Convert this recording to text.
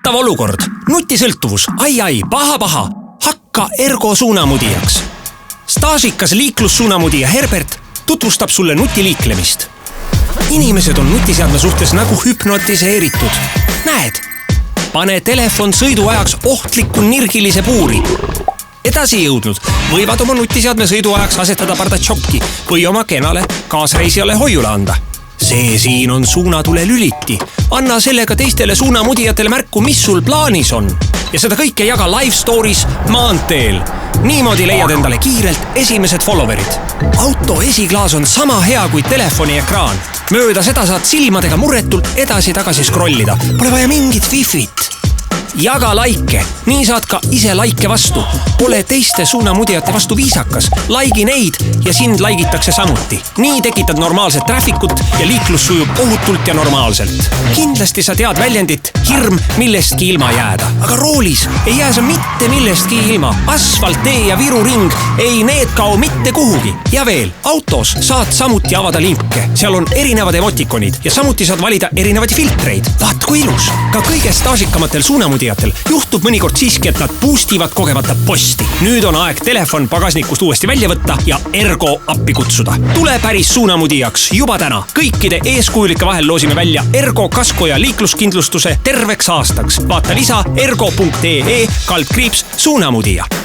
kohutav olukord. Nutisõltuvus, ai, paha. Hakka Ergo suunamudijaks. Staažikas liiklussuunamudija Herbert tutvustab sulle nutiliiklemist. Inimesed on nutiseadme suhtes nagu hüpnotiseeritud. Näed, pane telefon sõiduajaks ohtliku nirgilise puuri. Edasi jõudnud võivad oma nutiseadme sõiduajaks asetada pardatšokki või oma kenale kaasreisijale hoiule anda. See siin on suunatule lüliti. Anna sellega teistele suunamudijatele märku, mis sul plaanis on. Ja seda kõike jaga live stories maanteel. Niimoodi leiad endale kiirelt esimesed followerid. Auto esiklaas on sama hea kui telefoni ekraan. Mööda seda saad silmadega murretult edasi-tagasi scrollida. Pole vaja mingit wifit. Jaga laike, nii saad ka ise laike vastu. Ole teiste suunamudijate vastu viisakas. Laigi neid ja sind laigitakse samuti. Nii tekitad normaalset traffikut ja liiklus sujub ohutult ja normaalselt. Kindlasti sa tead väljendit hirm millestki ilma jääda. Aga roolis ei jää sa mitte millestki ilma. Asfalt, tee ja Viru ring ei need kao mitte kuhugi. Ja veel, autos saad samuti avada linke. Seal on erinevad emotikonid ja samuti saad valida erinevaid filtreid. Vaat kui ilus. Ka kõige staažikamatel suunamudijad juhtub mõnikord siiski, et nad boostivad kogemata posti. Nüüd on aeg telefon pagasnikust uuesti välja võtta ja Ergo appi kutsuda. Tule päris suunamudijaks juba täna. Kõikide eeskujulike vahel loosime välja Ergo kasko ja liikluskindlustuse terveks aastaks. Vaata lisa ergo.ee/suunamudija.